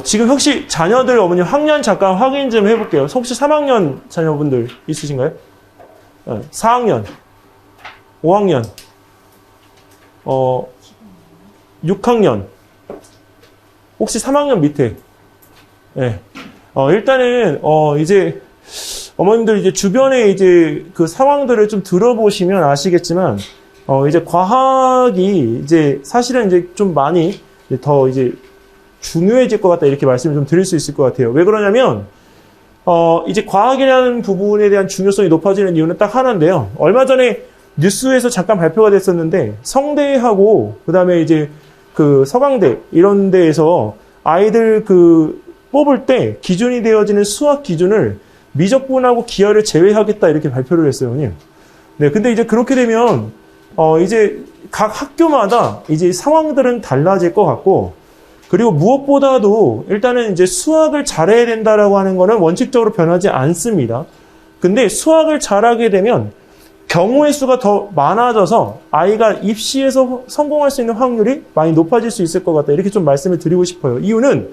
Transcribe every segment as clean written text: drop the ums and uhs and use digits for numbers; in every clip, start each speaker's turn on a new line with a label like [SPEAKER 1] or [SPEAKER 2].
[SPEAKER 1] 지금 혹시 자녀들 어머님 학년 잠깐 확인 좀 해볼게요. 혹시 3학년 자녀분들 있으신가요? 4학년, 5학년, 6학년, 혹시 3학년 밑에? 네. 일단은, 이제, 어머님들 이제 주변에 이제 그 상황들을 좀 들어보시면 아시겠지만, 이제 과학이 이제 사실은 이제 좀 많이 더 이제 중요해질 것 같다 이렇게 말씀을 좀 드릴 수 있을 것 같아요. 왜 그러냐면, 이제 과학이라는 부분에 대한 중요성이 높아지는 이유는 딱 하나인데요. 얼마 전에 뉴스에서 잠깐 발표가 됐었는데, 성대하고, 그 다음에 이제 그 서강대 이런 데에서 아이들 그 뽑을 때 기준이 되어지는 수학 기준을 미적분하고 기하를 제외하겠다 이렇게 발표를 했어요, 형님. 네, 근데 이제 그렇게 되면 이제 각 학교마다 이제 상황들은 달라질 것 같고, 그리고 무엇보다도 일단은 이제 수학을 잘해야 된다라고 하는 거는 원칙적으로 변하지 않습니다. 근데 수학을 잘하게 되면 경우의 수가 더 많아져서 아이가 입시에서 성공할 수 있는 확률이 많이 높아질 수 있을 것 같다. 이렇게 좀 말씀을 드리고 싶어요. 이유는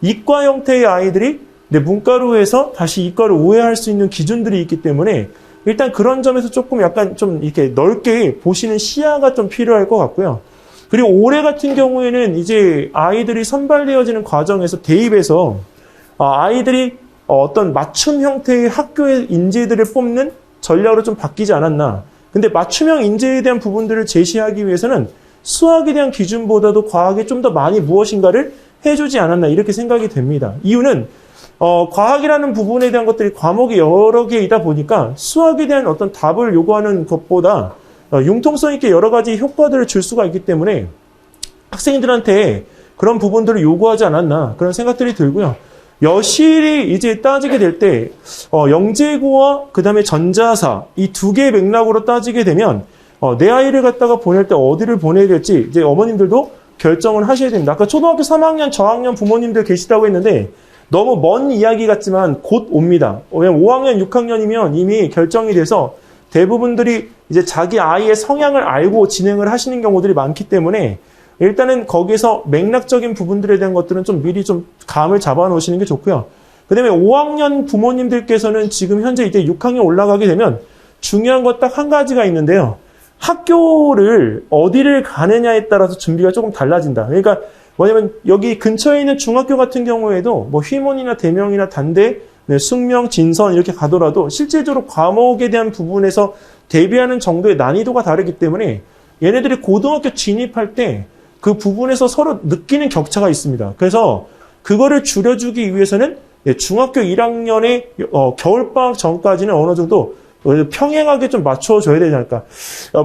[SPEAKER 1] 이과 형태의 아이들이 문과로 해서 다시 이과를 우회할 수 있는 기준들이 있기 때문에 일단 그런 점에서 조금 약간 좀 이렇게 넓게 보시는 시야가 좀 필요할 것 같고요. 그리고 올해 같은 경우에는 이제 아이들이 선발되어지는 과정에서 대입에서 아이들이 어떤 맞춤 형태의 학교의 인재들을 뽑는 전략으로 좀 바뀌지 않았나. 근데 맞춤형 인재에 대한 부분들을 제시하기 위해서는 수학에 대한 기준보다도 과학에 좀 더 많이 무엇인가를 해주지 않았나 이렇게 생각이 됩니다. 이유는 과학이라는 부분에 대한 것들이 과목이 여러 개이다 보니까 수학에 대한 어떤 답을 요구하는 것보다 융통성 있게 여러 가지 효과들을 줄 수가 있기 때문에 학생들한테 그런 부분들을 요구하지 않았나 그런 생각들이 들고요. 여실히 이제 따지게 될 때 영재고와 그 다음에 전자사 이 두 개의 맥락으로 따지게 되면 내 아이를 갖다가 보낼 때 어디를 보내야 될지 이제 어머님들도 결정을 하셔야 됩니다. 아까 초등학교 3학년 저학년 부모님들 계시다고 했는데 너무 먼 이야기 같지만 곧 옵니다. 왜냐면 5학년 6학년이면 이미 결정이 돼서 대부분들이 이제 자기 아이의 성향을 알고 진행을 하시는 경우들이 많기 때문에 일단은 거기서 맥락적인 부분들에 대한 것들은 좀 미리 좀 감을 잡아 놓으시는 게 좋고요. 그 다음에 5학년 부모님들께서는 지금 현재 이제 6학년 올라가게 되면 중요한 것 딱 한 가지가 있는데요. 학교를 어디를 가느냐에 따라서 준비가 조금 달라진다. 그러니까 뭐냐면 여기 근처에 있는 중학교 같은 경우에도 뭐 휘문이나 대명이나 단대, 숙명, 진선 이렇게 가더라도 실질적으로 과목에 대한 부분에서 대비하는 정도의 난이도가 다르기 때문에 얘네들이 고등학교 진입할 때 그 부분에서 서로 느끼는 격차가 있습니다. 그래서 그거를 줄여주기 위해서는 중학교 1학년의 겨울방학 전까지는 어느 정도 평행하게 좀 맞춰줘야 되지 않을까.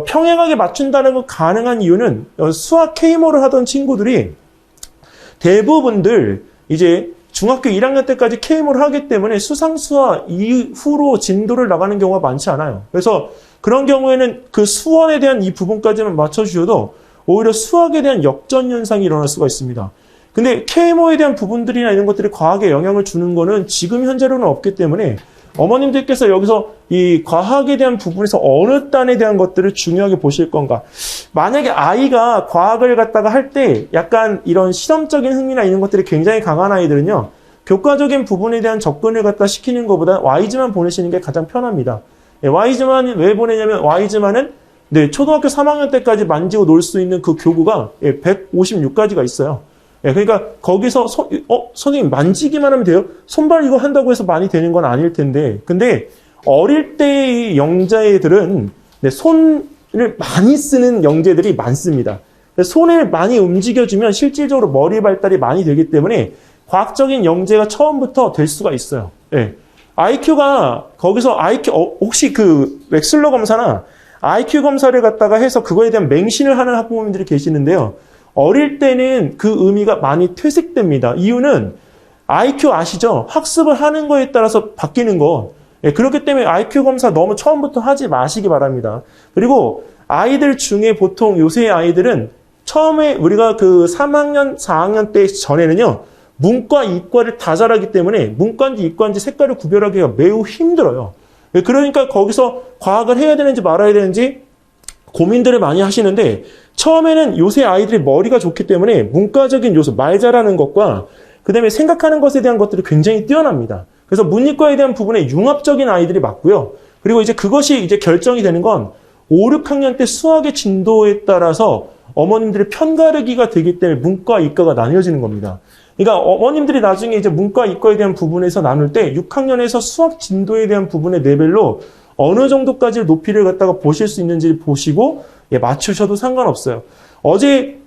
[SPEAKER 1] 평행하게 맞춘다는 건 가능한 이유는 수학 K모를 하던 친구들이 대부분들 이제 중학교 1학년 때까지 K모를 하기 때문에 수상수화 이후로 진도를 나가는 경우가 많지 않아요. 그래서 그런 경우에는 그 수원에 대한 이 부분까지만 맞춰주셔도 오히려 수학에 대한 역전 현상이 일어날 수가 있습니다. 근데 K모에 대한 부분들이나 이런 것들이 과학에 영향을 주는 거는 지금 현재로는 없기 때문에 어머님들께서 여기서 이 과학에 대한 부분에서 어느 단에 대한 것들을 중요하게 보실 건가. 만약에 아이가 과학을 갖다가 할 때 약간 이런 실험적인 흥미나 이런 것들이 굉장히 강한 아이들은요. 교과적인 부분에 대한 접근을 갖다 시키는 것보다 와이즈만 보내시는 게 가장 편합니다. 와이즈만 왜 보내냐면 와이즈만은 초등학교 3학년 때까지 만지고 놀 수 있는 그 교구가 156가지가 있어요. 그러니까 거기서 선생님 만지기만 하면 돼요? 손발 이거 한다고 해서 많이 되는 건 아닐 텐데 근데 어릴 때의 영재들은 손을 많이 쓰는 영재들이 많습니다. 손을 많이 움직여주면 실질적으로 머리 발달이 많이 되기 때문에 과학적인 영재가 처음부터 될 수가 있어요. IQ가 거기서 IQ 혹시 그 웩슬러 검사나 IQ 검사를 갖다가 해서 그거에 대한 맹신을 하는 학부모님들이 계시는데요. 어릴 때는 그 의미가 많이 퇴색됩니다. 이유는 IQ 아시죠? 학습을 하는 거에 따라서 바뀌는 거. 그렇기 때문에 IQ 검사 너무 처음부터 하지 마시기 바랍니다. 그리고 아이들 중에 보통 요새 아이들은 처음에 우리가 그 3학년, 4학년 때 전에는요. 문과, 이과를 다 잘하기 때문에 문과인지 이과인지 색깔을 구별하기가 매우 힘들어요. 그러니까 거기서 과학을 해야 되는지 말아야 되는지 고민들을 많이 하시는데 처음에는 요새 아이들이 머리가 좋기 때문에 문과적인 요소, 말 잘하는 것과 그 다음에 생각하는 것에 대한 것들이 굉장히 뛰어납니다. 그래서 문이과에 대한 부분에 융합적인 아이들이 맞고요. 그리고 이제 그것이 이제 결정이 되는 건 5, 6학년 때 수학의 진도에 따라서 어머님들의 편가르기가 되기 때문에 문과, 이과가 나뉘어지는 겁니다. 그러니까 어머님들이 나중에 이제 문과, 이과에 대한 부분에서 나눌 때 6학년에서 수학 진도에 대한 부분의 레벨로 어느 정도까지 높이를 갖다가 보실 수 있는지 보시고 맞추셔도 상관없어요. 어제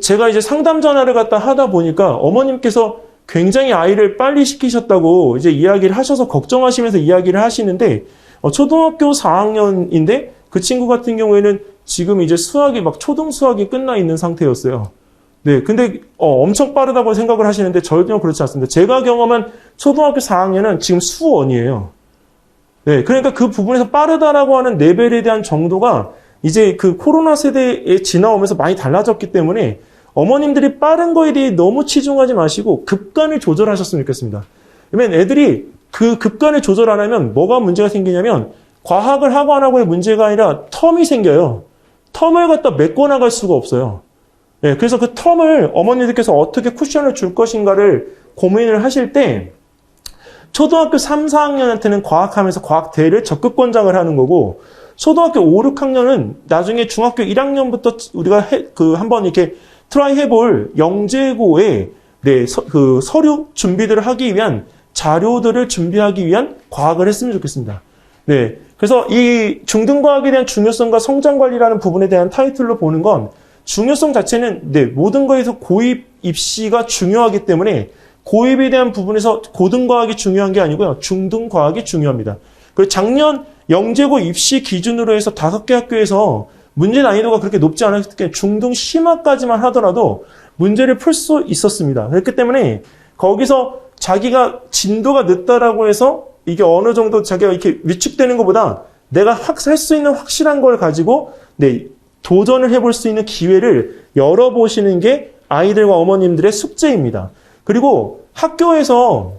[SPEAKER 1] 제가 이제 상담 전화를 갖다 하다 보니까 어머님께서 굉장히 아이를 빨리 시키셨다고 이제 이야기를 하셔서 걱정하시면서 이야기를 하시는데 초등학교 4학년인데 그 친구 같은 경우에는 지금 이제 수학이 막 초등 수학이 끝나 있는 상태였어요. 네, 근데 엄청 빠르다고 생각을 하시는데 전혀 그렇지 않습니다. 제가 경험한 초등학교 4학년은 지금 수1이에요. 네, 그러니까 그 부분에서 빠르다라고 하는 레벨에 대한 정도가 이제 그 코로나 세대에 지나오면서 많이 달라졌기 때문에 어머님들이 빠른 거에 대해 너무 치중하지 마시고 급간을 조절하셨으면 좋겠습니다. 그러면 애들이 그 급간을 조절 안 하면 뭐가 문제가 생기냐면 과학을 하고 안 하고의 문제가 아니라 텀이 생겨요. 텀을 갖다 메꿔나갈 수가 없어요. 네, 그래서 그 텀을 어머니들께서 어떻게 쿠션을 줄 것인가를 고민을 하실 때 초등학교 3, 4학년한테는 과학하면서 과학대를 적극 권장을 하는 거고 초등학교 5, 6학년은 나중에 중학교 1학년부터 우리가 한번 이렇게 트라이 해볼 영재고에 그 서류 준비들을 하기 위한 자료들을 준비하기 위한 과학을 했으면 좋겠습니다. 네. 그래서 이 중등과학에 대한 중요성과 성장관리라는 부분에 대한 타이틀로 보는 건 중요성 자체는 모든 거에서 고입 입시가 중요하기 때문에 고입에 대한 부분에서 고등과학이 중요한 게 아니고요. 중등과학이 중요합니다. 그리고 작년 영재고 입시 기준으로 해서 5개 학교에서 문제 난이도가 그렇게 높지 않았을 때 중등 심화까지만 하더라도 문제를 풀 수 있었습니다. 그렇기 때문에 거기서 자기가 진도가 늦다라고 해서 이게 어느 정도 자기가 이렇게 위축되는 것보다 내가 할 수 있는 확실한 걸 가지고 도전을 해볼 수 있는 기회를 열어보시는 게 아이들과 어머님들의 숙제입니다. 그리고 학교에서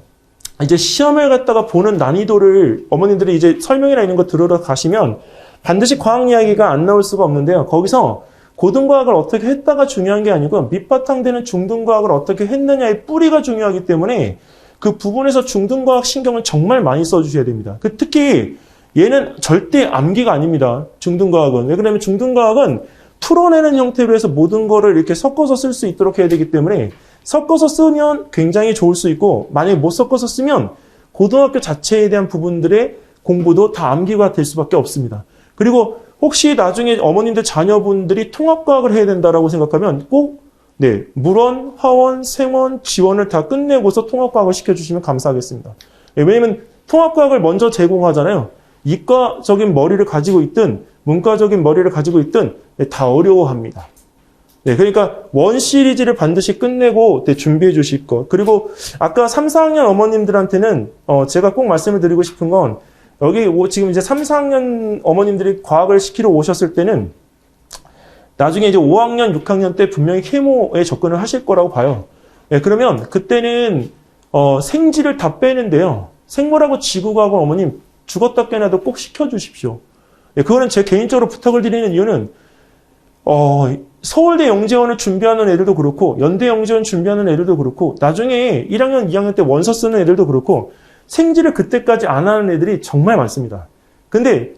[SPEAKER 1] 이제 시험을 갖다가 보는 난이도를 어머님들이 이제 설명이나 이런 거 들으러 가시면 반드시 과학 이야기가 안 나올 수가 없는데요. 거기서 고등과학을 어떻게 했다가 중요한 게 아니고 밑바탕 되는 중등과학을 어떻게 했느냐의 뿌리가 중요하기 때문에 그 부분에서 중등과학 신경을 정말 많이 써주셔야 됩니다. 특히 얘는 절대 암기가 아닙니다. 중등과학은. 왜 그러냐면 중등과학은 풀어내는 형태로 해서 모든 거를 이렇게 섞어서 쓸 수 있도록 해야 되기 때문에 섞어서 쓰면 굉장히 좋을 수 있고 만약에 못 섞어서 쓰면 고등학교 자체에 대한 부분들의 공부도 다 암기가 될 수밖에 없습니다. 그리고 혹시 나중에 어머님들 자녀분들이 통합과학을 해야 된다라고 생각하면 꼭 물원, 화원, 생원, 지원을 다 끝내고서 통합과학을 시켜주시면 감사하겠습니다. 왜냐하면 통합과학을 먼저 제공하잖아요. 이과적인 머리를 가지고 있든 문과적인 머리를 가지고 있든 다 어려워합니다. 그러니까 원 시리즈를 반드시 끝내고 준비해 주실 것. 그리고 아까 3, 4학년 어머님들한테는 제가 꼭 말씀을 드리고 싶은 건 여기 지금 이제 3, 4학년 어머님들이 과학을 시키러 오셨을 때는 나중에 이제 5학년, 6학년 때 분명히 케모에 접근을 하실 거라고 봐요. 그러면 그때는 생지를 다 빼는데요. 생물하고 지구과학을 어머님 죽었다 깨나도 꼭 시켜주십시오. 그거는 제 개인적으로 부탁을 드리는 이유는 서울대 영재원을 준비하는 애들도 그렇고 연대 영재원 준비하는 애들도 그렇고 나중에 1학년, 2학년 때 원서 쓰는 애들도 그렇고 생지를 그때까지 안 하는 애들이 정말 많습니다. 근데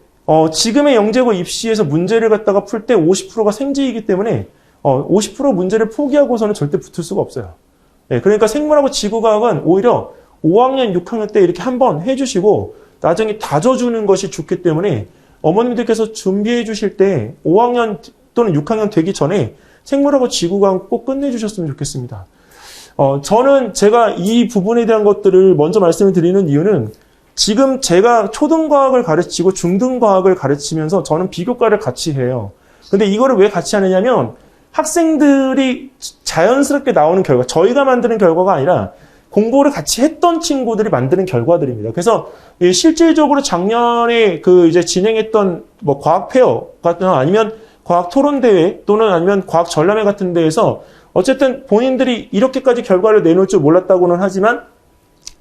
[SPEAKER 1] 지금의 영재고 입시에서 문제를 갖다가 풀 때 50%가 생지이기 때문에 50% 문제를 포기하고서는 절대 붙을 수가 없어요. 그러니까 생물하고 지구과학은 오히려 5학년, 6학년 때 이렇게 한번 해주시고 나중에 다져주는 것이 좋기 때문에 어머님들께서 준비해 주실 때 5학년 또는 6학년 되기 전에 생물하고 지구과학 꼭 끝내주셨으면 좋겠습니다. 저는 제가 이 부분에 대한 것들을 먼저 말씀을 드리는 이유는 지금 제가 초등과학을 가르치고 중등과학을 가르치면서 저는 비교과를 같이 해요. 근데 이거를 왜 같이 하느냐면 학생들이 자연스럽게 나오는 결과, 저희가 만드는 결과가 아니라 공부를 같이 했던 친구들이 만드는 결과들입니다. 그래서 실질적으로 작년에 이제 진행했던 과학 페어 같은 아니면 과학 토론 대회 또는 아니면 과학 전람회 같은 데에서 어쨌든 본인들이 이렇게까지 결과를 내놓을 줄 몰랐다고는 하지만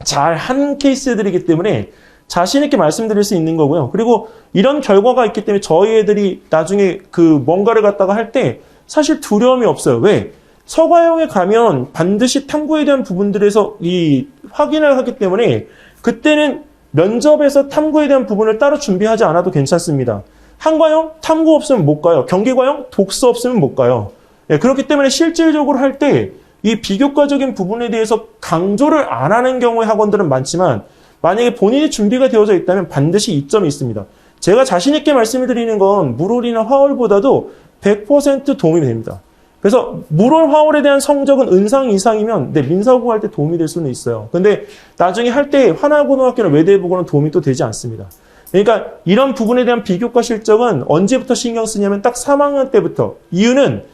[SPEAKER 1] 잘 한 케이스들이기 때문에 자신 있게 말씀드릴 수 있는 거고요. 그리고 이런 결과가 있기 때문에 저희 애들이 나중에 뭔가를 갖다가 할 때 사실 두려움이 없어요. 왜? 서가형에 가면 반드시 탐구에 대한 부분들에서 이 확인을 하기 때문에 그때는 면접에서 탐구에 대한 부분을 따로 준비하지 않아도 괜찮습니다. 한과형 탐구 없으면 못 가요. 경기과형 독서 없으면 못 가요. 예, 그렇기 때문에 실질적으로 할 때 이 비교과적인 부분에 대해서 강조를 안 하는 경우의 학원들은 많지만 만약에 본인이 준비가 되어져 있다면 반드시 이점이 있습니다. 제가 자신 있게 말씀을 드리는 건 물홀이나 화홀보다도 100% 도움이 됩니다. 그래서 물홀, 화홀에 대한 성적은 은상 이상이면 민사고 할 때 도움이 될 수는 있어요. 근데 나중에 할 때 하나고등학교나 외대보고는 도움이 또 되지 않습니다. 그러니까 이런 부분에 대한 비교과 실적은 언제부터 신경 쓰냐면 딱 3학년 때부터. 이유는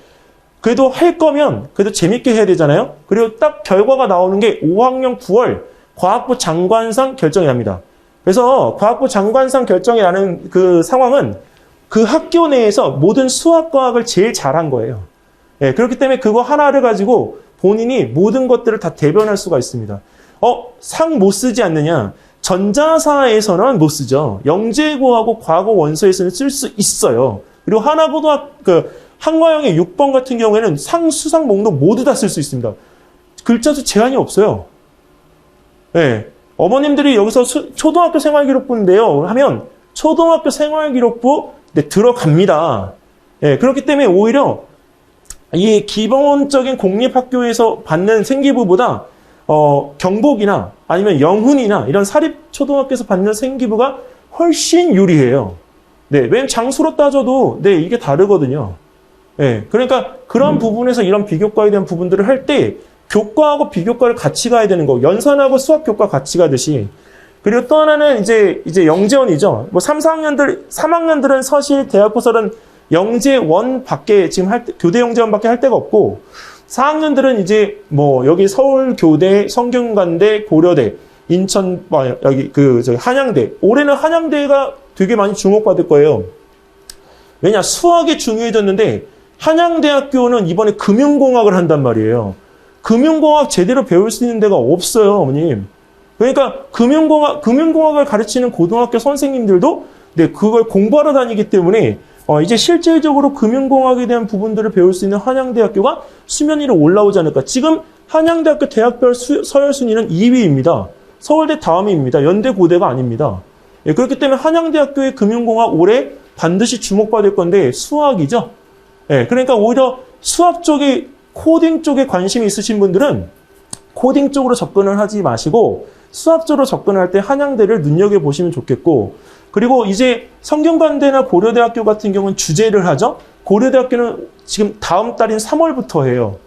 [SPEAKER 1] 그래도 할 거면 그래도 재밌게 해야 되잖아요. 그리고 딱 결과가 나오는 게 5학년 9월 과학부 장관상 결정이 납니다. 그래서 과학부 장관상 결정이 나는 그 상황은 그 학교 내에서 모든 수학과학을 제일 잘한 거예요. 예, 그렇기 때문에 그거 하나를 가지고 본인이 모든 것들을 다 대변할 수가 있습니다. 상 못 쓰지 않느냐? 전자사에서는 못 쓰죠. 영재고하고 과거 원서에서는 쓸 수 있어요. 그리고 한과형의 6번 같은 경우에는 상, 수상 목록 모두 다 쓸 수 있습니다. 글자도 제한이 없어요. 네. 어머님들이 여기서 초등학교 생활기록부인데요 하면 초등학교 생활기록부 들어갑니다. 네. 그렇기 때문에 오히려 이 기본적인 공립학교에서 받는 생기부보다 경복이나 아니면 영훈이나 이런 사립초등학교에서 받는 생기부가 훨씬 유리해요. 네. 왜냐면 장수로 따져도 이게 다르거든요. 네, 그러니까 그런 부분에서 이런 비교과에 대한 부분들을 할 때 교과하고 비교과를 같이 가야 되는 거. 연산하고 수학 교과 같이 가듯이. 그리고 또 하나는 이제 영재원이죠. 뭐 3학년들은 서실, 대학고설은 영재원 밖에 지금 교대 영재원밖에 할 데가 없고 4학년들은 이제 뭐 여기 서울교대, 성균관대, 고려대, 인천 여기 한양대. 올해는 한양대가 되게 많이 주목받을 거예요. 왜냐? 수학이 중요해졌는데 한양대학교는 이번에 금융공학을 한단 말이에요. 금융공학 제대로 배울 수 있는 데가 없어요, 어머님. 그러니까 금융공학을 가르치는 고등학교 선생님들도 그걸 공부하러 다니기 때문에 이제 실질적으로 금융공학에 대한 부분들을 배울 수 있는 한양대학교가 수면 위로 올라오지 않을까. 지금 한양대학교 대학별 서열 순위는 2위입니다. 서울대 다음입니다. 연대 고대가 아닙니다. 예, 그렇기 때문에 한양대학교의 금융공학 올해 반드시 주목받을 건데 수학이죠. 예, 그러니까 오히려 수학 쪽에 코딩 쪽에 관심이 있으신 분들은 코딩 쪽으로 접근을 하지 마시고 수학 쪽으로 접근할 때 한양대를 눈여겨보시면 좋겠고 그리고 이제 성균관대나 고려대학교 같은 경우는 주제를 하죠. 고려대학교는 지금 다음 달인 3월부터 해요.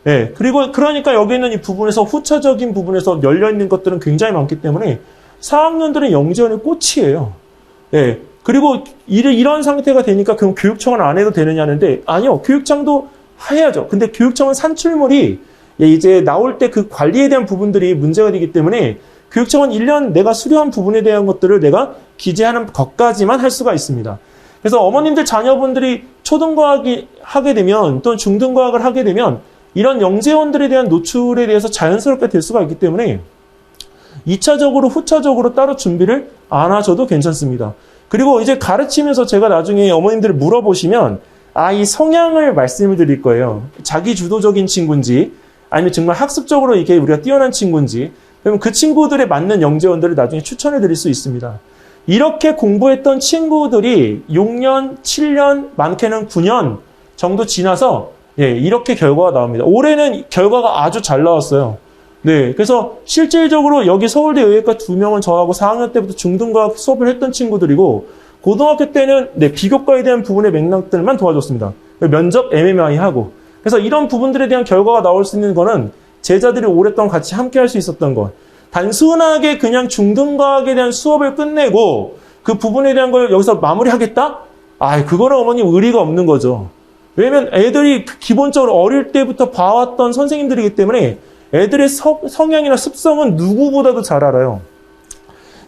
[SPEAKER 1] 예, 그러니까 여기 있는 이 부분에서 후차적인 부분에서 열려있는 것들은 굉장히 많기 때문에 4학년들은 영재원의 꽃이에요. 예. 그리고 이런 상태가 되니까 그럼 교육청은 안 해도 되느냐는데 아니요. 교육청도 해야죠. 근데 교육청은 산출물이 이제 나올 때 그 관리에 대한 부분들이 문제가 되기 때문에 교육청은 1년 내가 수료한 부분에 대한 것들을 내가 기재하는 것까지만 할 수가 있습니다. 그래서 어머님들 자녀분들이 초등과학이 하게 되면 또는 중등과학을 하게 되면 이런 영재원들에 대한 노출에 대해서 자연스럽게 될 수가 있기 때문에 2차적으로 후차적으로 따로 준비를 안 하셔도 괜찮습니다. 그리고 이제 가르치면서 제가 나중에 어머님들을 물어보시면 이 성향을 말씀을 드릴 거예요. 자기 주도적인 친구인지 아니면 정말 학습적으로 이게 우리가 뛰어난 친구인지 그러면 그 친구들에 맞는 영재원들을 나중에 추천해 드릴 수 있습니다. 이렇게 공부했던 친구들이 6년, 7년, 많게는 9년 정도 지나서 이렇게 결과가 나옵니다. 올해는 결과가 아주 잘 나왔어요. 네, 그래서 실질적으로 여기 서울대 의예과 2명은 저하고 4학년 때부터 중등과학 수업을 했던 친구들이고 고등학교 때는 비교과에 대한 부분의 맥락들만 도와줬습니다. 면접 MMI 하고 그래서 이런 부분들에 대한 결과가 나올 수 있는 거는 제자들이 오랫동안 같이 함께 할 수 있었던 것. 단순하게 그냥 중등과학에 대한 수업을 끝내고 그 부분에 대한 걸 여기서 마무리하겠다? 그거는 어머님 의리가 없는 거죠. 왜냐면 애들이 기본적으로 어릴 때부터 봐왔던 선생님들이기 때문에 애들의 성향이나 습성은 누구보다도 잘 알아요.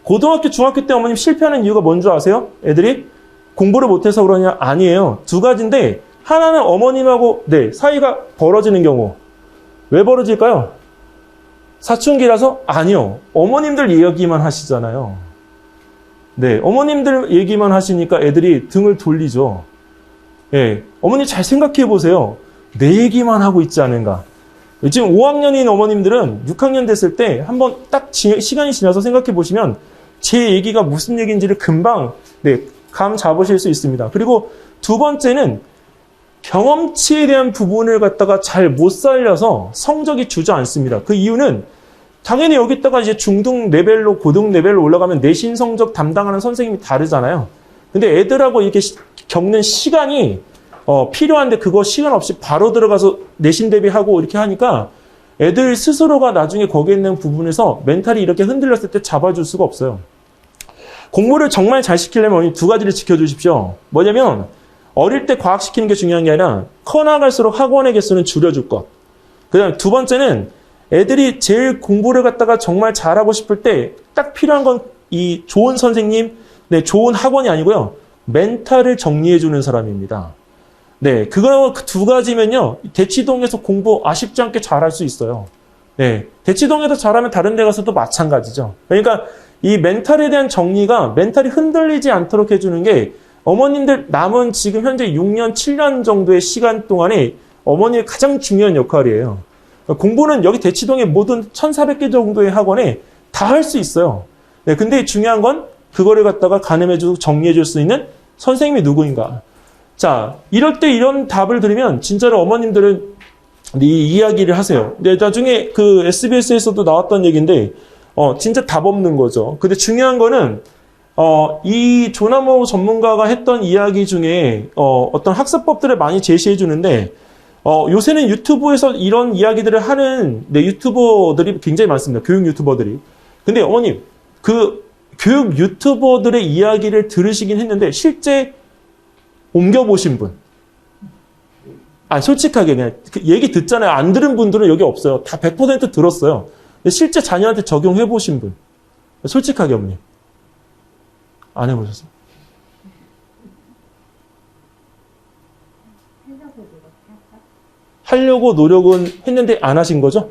[SPEAKER 1] 고등학교, 중학교 때 어머님 실패하는 이유가 뭔지 아세요? 애들이 공부를 못해서 그러냐? 아니에요. 두 가지인데 하나는 어머님하고 사이가 벌어지는 경우. 왜 벌어질까요? 사춘기라서? 아니요. 어머님들 얘기만 하시잖아요. 어머님들 얘기만 하시니까 애들이 등을 돌리죠. 어머니 잘 생각해 보세요. 내 얘기만 하고 있지 않은가. 지금 5학년인 어머님들은 6학년 됐을 때 한번 딱 시간이 지나서 생각해 보시면 제 얘기가 무슨 얘기인지를 금방 감 잡으실 수 있습니다. 그리고 두 번째는 경험치에 대한 부분을 갖다가 잘 못 살려서 성적이 주저앉습니다. 그 이유는 당연히 여기다가 이제 중등 레벨로 고등 레벨로 올라가면 내신 성적 담당하는 선생님이 다르잖아요. 근데 애들하고 이렇게 겪는 시간이 필요한데 그거 시간 없이 바로 들어가서 내신 대비하고 이렇게 하니까 애들 스스로가 나중에 거기에 있는 부분에서 멘탈이 이렇게 흔들렸을 때 잡아줄 수가 없어요. 공부를 정말 잘 시키려면 두 가지를 지켜주십시오. 뭐냐면 어릴 때 과학 시키는 게 중요한 게 아니라 커나갈수록 학원의 개수는 줄여줄 것. 그 다음에 두 번째는 애들이 제일 공부를 갖다가 정말 잘하고 싶을 때 딱 필요한 건 이 좋은 선생님, 좋은 학원이 아니고요. 멘탈을 정리해주는 사람입니다. 그거 두 가지면요. 대치동에서 공부 아쉽지 않게 잘할 수 있어요. 대치동에서 잘하면 다른 데 가서도 마찬가지죠. 그러니까 이 멘탈에 대한 정리가 멘탈이 흔들리지 않도록 해주는 게 어머님들 남은 지금 현재 6년, 7년 정도의 시간 동안에 어머니의 가장 중요한 역할이에요. 공부는 여기 대치동의 모든 1,400개 정도의 학원에 다 할 수 있어요. 근데 중요한 건 그거를 갖다가 가늠해주고 정리해줄 수 있는 선생님이 누구인가. 자, 이럴 때 이런 답을 들으면 진짜로 어머님들은 이 이야기를 하세요. 근데 나중에 그 SBS에서도 나왔던 얘기인데 진짜 답 없는 거죠. 근데 중요한 거는 이 조나모 전문가가 했던 이야기 중에 어떤 학습법들을 많이 제시해 주는데 요새는 유튜브에서 이런 이야기들을 하는 유튜버들이 굉장히 많습니다. 교육 유튜버들이. 근데 어머님, 그 교육 유튜버들의 이야기를 들으시긴 했는데 실제 옮겨보신 분. 솔직하게 그냥 얘기 듣잖아요. 안 들은 분들은 여기 없어요. 다 100% 들었어요. 근데 실제 자녀한테 적용해보신 분. 솔직하게 어머님. 안 해보셨어요? 하려고 노력은 했는데 안 하신 거죠?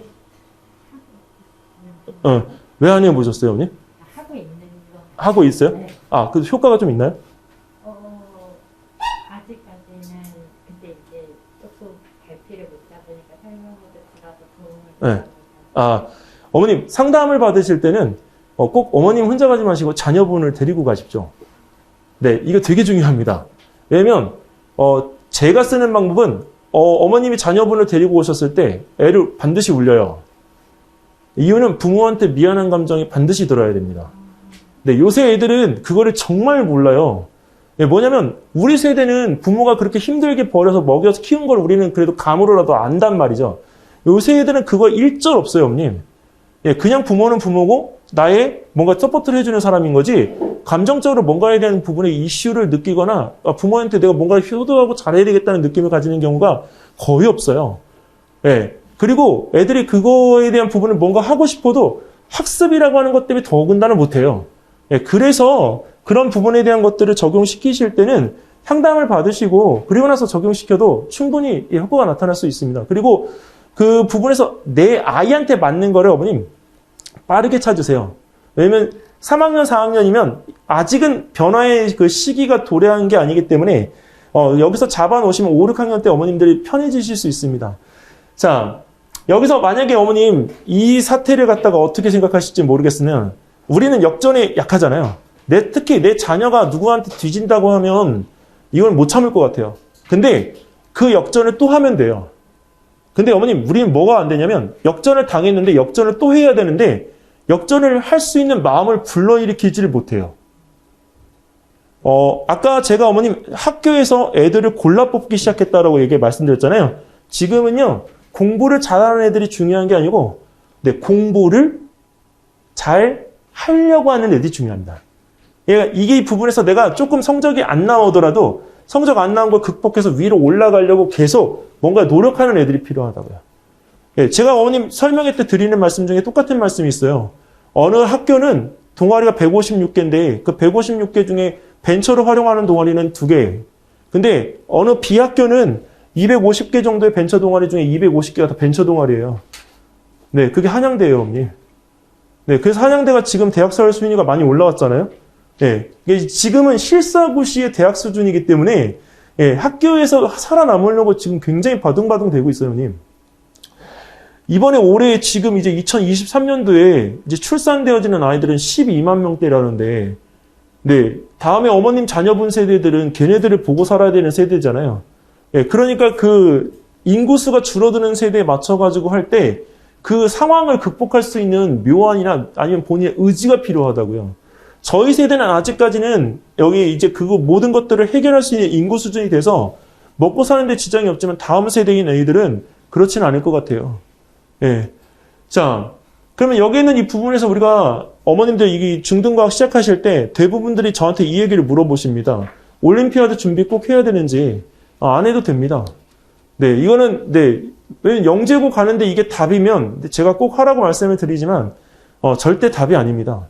[SPEAKER 1] 왜 안 해보셨어요, 어머님?
[SPEAKER 2] 하고 있는 거.
[SPEAKER 1] 하고 있어요?
[SPEAKER 2] 네.
[SPEAKER 1] 그 효과가 좀 있나요?
[SPEAKER 2] 아직까지는 근데 이제 조금 갈피를 못 잡으니까 설명부터 들어서 도움을 받아서.
[SPEAKER 1] 어머님 상담을 받으실 때는 꼭 어머님 혼자 가지 마시고 자녀분을 데리고 가십시오. 이거 되게 중요합니다. 왜냐면 제가 쓰는 방법은 어머님이 자녀분을 데리고 오셨을 때 애를 반드시 울려요. 이유는 부모한테 미안한 감정이 반드시 들어야 됩니다. 요새 애들은 그거를 정말 몰라요. 뭐냐면 우리 세대는 부모가 그렇게 힘들게 버려서 먹여서 키운 걸 우리는 그래도 감으로라도 안단 말이죠. 요새 애들은 그거 일절 없어요, 어머님. 그냥 부모는 부모고 나의 뭔가 서포트를 해주는 사람인 거지 감정적으로 뭔가에 대한 부분의 이슈를 느끼거나 부모한테 내가 뭔가를 효도하고 잘해야 되겠다는 느낌을 가지는 경우가 거의 없어요. 그리고 애들이 그거에 대한 부분을 뭔가 하고 싶어도 학습이라고 하는 것 때문에 더군다나 못해요. 그래서 그런 부분에 대한 것들을 적용시키실 때는 상담을 받으시고 그리고 나서 적용시켜도 충분히 효과가 나타날 수 있습니다. 그리고 그 부분에서 내 아이한테 맞는 거를 어머님 빠르게 찾으세요. 왜냐면 3학년, 4학년이면 아직은 변화의 그 시기가 도래한 게 아니기 때문에 여기서 잡아놓으시면 5, 6학년 때 어머님들이 편해지실 수 있습니다. 자, 여기서 만약에 어머님 이 사태를 갖다가 어떻게 생각하실지 모르겠으면 우리는 역전에 약하잖아요. 특히 내 자녀가 누구한테 뒤진다고 하면 이건 못 참을 것 같아요. 근데 그 역전을 또 하면 돼요. 근데 어머님, 우리는 뭐가 안 되냐면 역전을 당했는데 역전을 또 해야 되는데 역전을 할 수 있는 마음을 불러일으키지를 못해요. 아까 제가 어머님 학교에서 애들을 골라 뽑기 시작했다라고 말씀드렸잖아요. 지금은요, 공부를 잘하는 애들이 중요한 게 아니고 공부를 잘 하려고 하는 애들이 중요합니다. 이게 이 부분에서 내가 조금 성적이 안 나오더라도 성적 안 나온 걸 극복해서 위로 올라가려고 계속 뭔가 노력하는 애들이 필요하다고요. 제가 어머님 설명회 때 드리는 말씀 중에 똑같은 말씀이 있어요. 어느 학교는 동아리가 156개인데 그 156개 중에 벤처를 활용하는 동아리는 2개. 근데 어느 B학교는 250개 정도의 벤처 동아리 중에 250개가 다 벤처 동아리예요. 그게 한양대예요, 어머님. 그래서 한양대가 지금 대학설 순위가 많이 올라왔잖아요. 지금은 실사고시의 대학 수준이기 때문에 예, 학교에서 살아남으려고 지금 굉장히 바둥바둥 되고 있어요, 님. 이번에 올해 지금 이제 2023년도에 이제 출산되어지는 아이들은 12만 명대라는데, 네, 다음에 어머님 자녀분 세대들은 걔네들을 보고 살아야 되는 세대잖아요. 예, 그러니까 그 인구수가 줄어드는 세대에 맞춰가지고 할 때 그 상황을 극복할 수 있는 묘안이나 아니면 본인의 의지가 필요하다고요. 저희 세대는 아직까지는 여기 이제 그거 모든 것들을 해결할 수 있는 인구 수준이 돼서 먹고 사는데 지장이 없지만 다음 세대인 애들은 그렇진 않을 것 같아요. 예. 자, 그러면 여기 있는 이 부분에서 우리가 어머님들 이 중등과학 시작하실 때 대부분들이 저한테 이 얘기를 물어보십니다. 올림피아드 준비 꼭 해야 되는지 안 해도 됩니다. 네, 이거는 네, 왜냐면 영재고 가는데 이게 답이면 제가 꼭 하라고 말씀을 드리지만 절대 답이 아닙니다.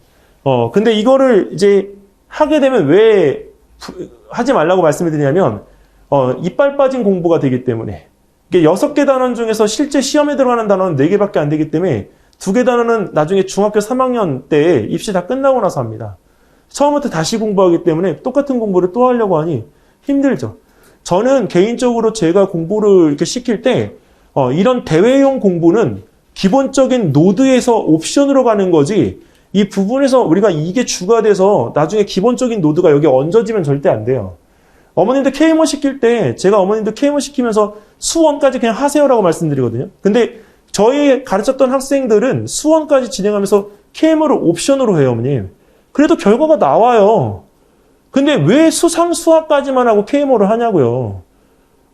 [SPEAKER 1] 근데 이거를 이제 하게 되면 왜 하지 말라고 말씀을 드리냐면 이빨 빠진 공부가 되기 때문에 이게 6개 단원 중에서 실제 시험에 들어가는 단원은 4개밖에 안 되기 때문에 2개 단원은 나중에 중학교 3학년 때 입시 다 끝나고 나서 합니다. 처음부터 다시 공부하기 때문에 똑같은 공부를 또 하려고 하니 힘들죠. 저는 개인적으로 제가 공부를 이렇게 시킬 때 이런 대회용 공부는 기본적인 노드에서 옵션으로 가는 거지 이 부분에서 우리가 이게 주가 돼서 나중에 기본적인 노드가 여기 얹어지면 절대 안 돼요. 어머님들 K모 시킬 때 제가 어머님들 K모 시키면서 수원까지 그냥 하세요라고 말씀드리거든요. 근데 저희 가르쳤던 학생들은 수원까지 진행하면서 K모를 옵션으로 해요, 어머님. 그래도 결과가 나와요. 근데 왜 수상수학까지만 하고 K모를 하냐고요.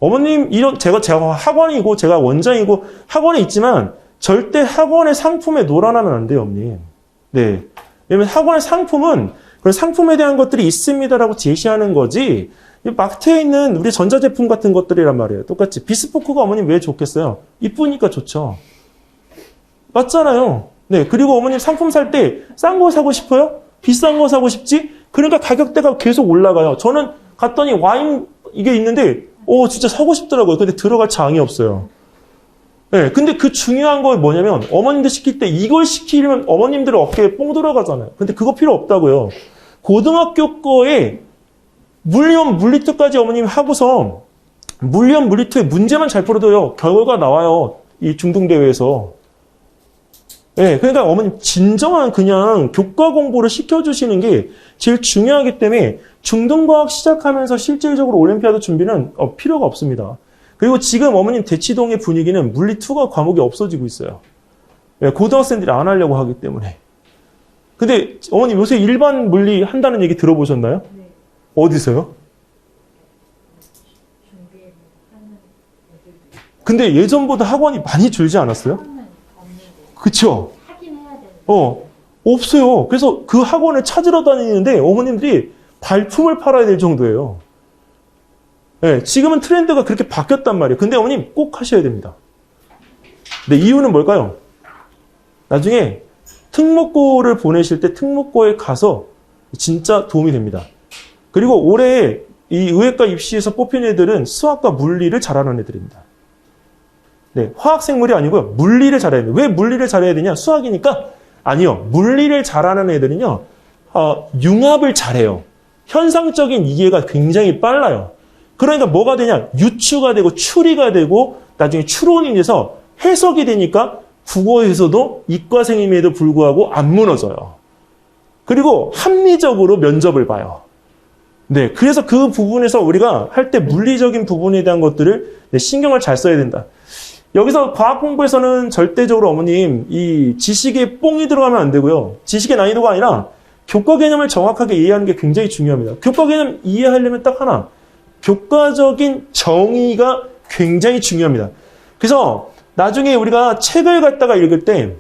[SPEAKER 1] 어머님, 제가 학원이고, 제가 원장이고, 학원에 있지만, 절대 학원의 상품에 놀아나면 안 돼요, 어머님. 네. 왜냐면 학원의 상품은, 그런 상품에 대한 것들이 있습니다라고 제시하는 거지, 마트에 있는 우리 전자제품 같은 것들이란 말이에요. 똑같이. 비스포크가 어머님 왜 좋겠어요? 이쁘니까 좋죠. 맞잖아요. 네. 그리고 어머님 상품 살 때, 싼 거 사고 싶어요? 비싼 거 사고 싶지? 그러니까 가격대가 계속 올라가요. 저는 갔더니 와인 이게 있는데, 진짜 사고 싶더라고요. 근데 들어갈 장이 없어요. 네, 근데 그 중요한 거 뭐냐면, 어머님들 시킬 때 이걸 시키려면 어머님들 어깨에 뽕 들어가잖아요. 근데 그거 필요 없다고요. 고등학교 거에 물리원, 물리투까지 어머님 하고서, 물리원, 물리투에 문제만 잘 풀어도요, 결과가 나와요. 이 중등대회에서. 네, 그러니까 어머님 진정한 그냥 교과 공부를 시켜주시는 게 제일 중요하기 때문에 중등과학 시작하면서 실질적으로 올림피아드 준비는 필요가 없습니다. 그리고 지금 어머님 대치동의 분위기는 물리2가 과목이 없어지고 있어요. 네, 고등학생들이 안 하려고 하기 때문에. 근데 어머님 요새 일반 물리 한다는 얘기 들어보셨나요?
[SPEAKER 2] 네.
[SPEAKER 1] 어디서요?
[SPEAKER 2] 준비하는 애들도
[SPEAKER 1] 근데 예전보다 학원이 많이 줄지 않았어요?
[SPEAKER 2] 없는데
[SPEAKER 1] 그쵸?
[SPEAKER 2] 하긴 해야 되는데
[SPEAKER 1] 없어요. 그래서 그 학원을 찾으러 다니는데 어머님들이 발품을 팔아야 될 정도예요. 네, 지금은 트렌드가 그렇게 바뀌었단 말이에요. 근데 어머님 꼭 하셔야 됩니다. 근데 이유는 뭘까요? 나중에 특목고를 보내실 때 특목고에 가서 진짜 도움이 됩니다. 그리고 올해 이 의예과 입시에서 뽑힌 애들은 수학과 물리를 잘하는 애들입니다. 네, 화학생물이 아니고요. 물리를 잘해야 돼요. 왜 물리를 잘해야 되냐? 수학이니까? 아니요. 물리를 잘하는 애들은요. 융합을 잘해요. 현상적인 이해가 굉장히 빨라요. 그러니까 뭐가 되냐? 유추가 되고 추리가 되고 나중에 추론이 돼서 해석이 되니까 국어에서도 이과생임에도 불구하고 안 무너져요. 그리고 합리적으로 면접을 봐요. 네, 그래서 그 부분에서 우리가 할 때 물리적인 부분에 대한 것들을 신경을 잘 써야 된다. 여기서 과학 공부에서는 절대적으로 어머님 이 지식에 뽕이 들어가면 안 되고요. 지식의 난이도가 아니라 교과 개념을 정확하게 이해하는 게 굉장히 중요합니다. 교과 개념 이해하려면 딱 하나. 교과적인 정의가 굉장히 중요합니다. 그래서 나중에 우리가 책을 갖다가 읽을 때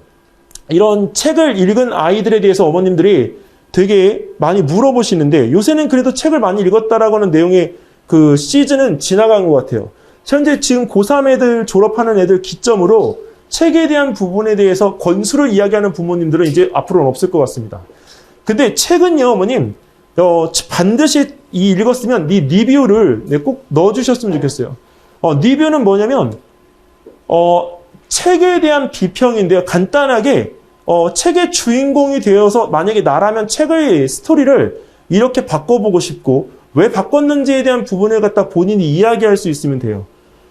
[SPEAKER 1] 이런 책을 읽은 아이들에 대해서 어머님들이 되게 많이 물어보시는데 요새는 그래도 책을 많이 읽었다라고 하는 내용의 그 시즌은 지나간 것 같아요. 현재 지금 고3 애들 졸업하는 애들 기점으로 책에 대한 부분에 대해서 권수를 이야기하는 부모님들은 이제 앞으로는 없을 것 같습니다. 근데 책은요, 어머님, 반드시 읽었으면 이 리뷰를 꼭 넣어주셨으면 좋겠어요. 리뷰는 뭐냐면, 책에 대한 비평인데요. 간단하게, 책의 주인공이 되어서 만약에 나라면 책의 스토리를 이렇게 바꿔보고 싶고, 왜 바꿨는지에 대한 부분을 갖다 본인이 이야기할 수 있으면 돼요.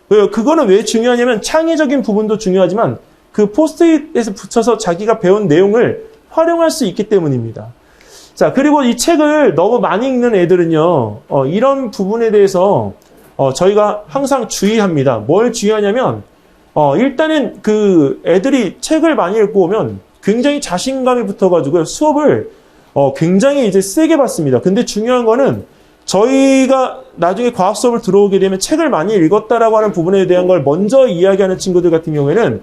[SPEAKER 1] 그거는 왜 중요하냐면 창의적인 부분도 중요하지만 그 포스트잇에서 붙여서 자기가 배운 내용을 활용할 수 있기 때문입니다. 자, 그리고 이 책을 너무 많이 읽는 애들은요, 이런 부분에 대해서 저희가 항상 주의합니다. 뭘 주의하냐면, 일단은 그 애들이 책을 많이 읽고 오면 굉장히 자신감이 붙어가지고요, 수업을 굉장히 이제 세게 받습니다. 근데 중요한 거는 저희가 나중에 과학 수업을 들어오게 되면 책을 많이 읽었다라고 하는 부분에 대한 걸 먼저 이야기하는 친구들 같은 경우에는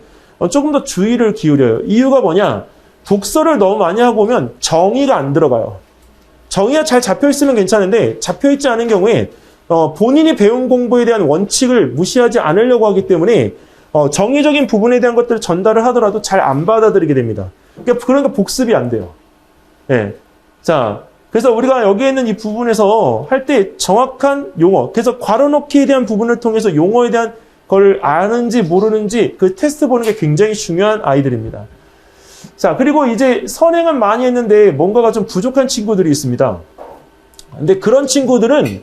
[SPEAKER 1] 조금 더 주의를 기울여요. 이유가 뭐냐? 독서를 너무 많이 하고 오면 정의가 안 들어가요. 정의가 잘 잡혀있으면 괜찮은데 잡혀있지 않은 경우에 본인이 배운 공부에 대한 원칙을 무시하지 않으려고 하기 때문에 정의적인 부분에 대한 것들을 전달을 하더라도 잘 안 받아들이게 됩니다. 그러니까 복습이 안 돼요. 예. 자, 그래서 우리가 여기에 있는 이 부분에서 할 때 정확한 용어, 그래서 괄호넣기에 대한 부분을 통해서 용어에 대한 걸 아는지 모르는지 그 테스트 보는 게 굉장히 중요한 아이들입니다. 자, 그리고 이제 선행은 많이 했는데 뭔가가 좀 부족한 친구들이 있습니다. 근데 그런 친구들은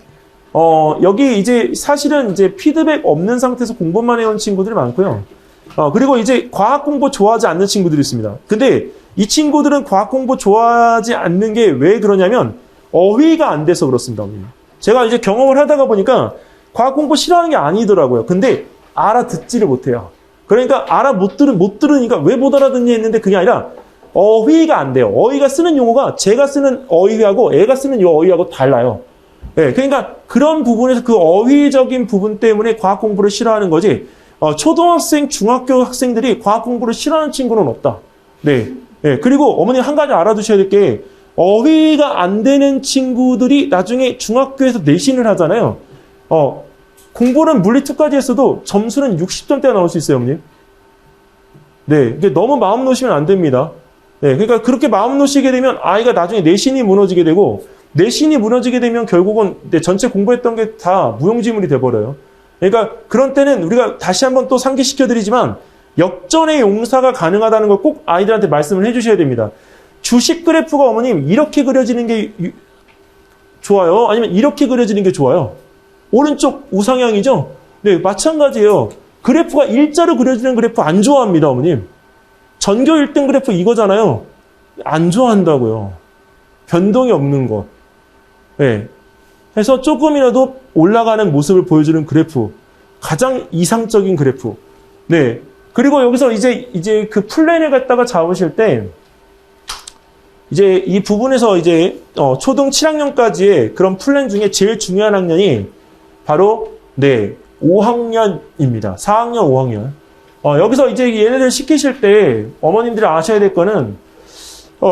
[SPEAKER 1] 여기 이제 사실은 이제 피드백 없는 상태에서 공부만 해온 친구들이 많고요. 그리고 이제 과학 공부 좋아하지 않는 친구들이 있습니다. 근데 이 친구들은 과학 공부 좋아하지 않는 게 왜 그러냐면 어휘가 안 돼서 그렇습니다. 제가 이제 경험을 하다가 보니까 과학 공부 싫어하는 게 아니더라고요. 근데 알아듣지를 못해요. 그러니까 못 들으니까 왜 못 알아듣니 했는데 그게 아니라 어휘가 안 돼요. 어휘가 쓰는 용어가 제가 쓰는 어휘하고 애가 쓰는 이 어휘하고 달라요. 네, 그러니까 그런 부분에서 그 어휘적인 부분 때문에 과학 공부를 싫어하는 거지 초등학생, 중학교 학생들이 과학 공부를 싫어하는 친구는 없다. 네. 네. 그리고 어머니 한 가지 알아두셔야 될 게 어휘가 안 되는 친구들이 나중에 중학교에서 내신을 하잖아요. 공부는 물리2까지 했어도 점수는 60점대가 나올 수 있어요, 어머님. 네. 너무 마음 놓으시면 안 됩니다. 네. 그러니까 그렇게 마음 놓으시게 되면 아이가 나중에 내신이 무너지게 되고 내신이 무너지게 되면 결국은 전체 공부했던 게 다 무용지물이 돼버려요. 그러니까 그런 때는 우리가 다시 한번 또 상기시켜드리지만 역전의 용사가 가능하다는 걸 꼭 아이들한테 말씀을 해주셔야 됩니다. 주식 그래프가 어머님 이렇게 그려지는 게 좋아요? 아니면 이렇게 그려지는 게 좋아요? 오른쪽 우상향이죠? 네, 마찬가지예요. 그래프가 일자로 그려지는 그래프 안 좋아합니다, 어머님. 전교 1등 그래프 이거잖아요. 안 좋아한다고요. 변동이 없는 것. 네. 해서 조금이라도 올라가는 모습을 보여주는 그래프. 가장 이상적인 그래프. 네. 그리고 여기서 이제 그 플랜을 갖다가 잡으실 때, 이제 이 부분에서 이제, 초등 7학년까지의 그런 플랜 중에 제일 중요한 학년이 바로, 네, 5학년입니다. 4학년, 5학년. 여기서 이제 얘네들 시키실 때 어머님들이 아셔야 될 거는,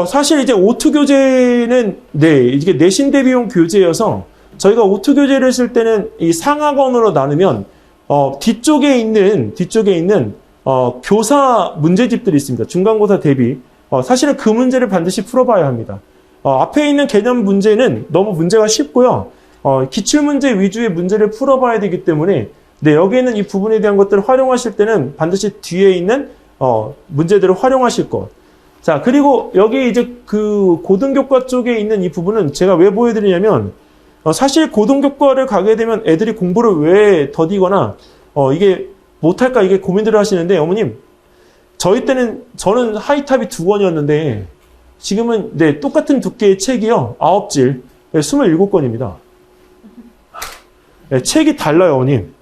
[SPEAKER 1] 사실 이제 오투 교재는, 네, 이게 내신 대비용 교재여서 저희가 오투 교재를 쓸 때는 이 상하권으로 나누면, 뒤쪽에 있는, 교사 문제집들이 있습니다. 중간고사 대비. 사실은 그 문제를 반드시 풀어봐야 합니다. 앞에 있는 개념 문제는 너무 문제가 쉽고요. 기출문제 위주의 문제를 풀어봐야 되기 때문에, 네, 여기에는 이 부분에 대한 것들을 활용하실 때는 반드시 뒤에 있는, 문제들을 활용하실 것. 자, 그리고 여기 이제 그 고등교과 쪽에 있는 이 부분은 제가 왜 보여드리냐면, 사실 고등교과를 가게 되면 애들이 공부를 왜 더디거나, 이게 못할까 이게 고민들을 하시는데, 어머님, 저는 하이탑이 2권이었는데, 지금은, 네, 똑같은 두께의 책이요, 9질, 27권입니다. 네, 책이 달라요, 어머님.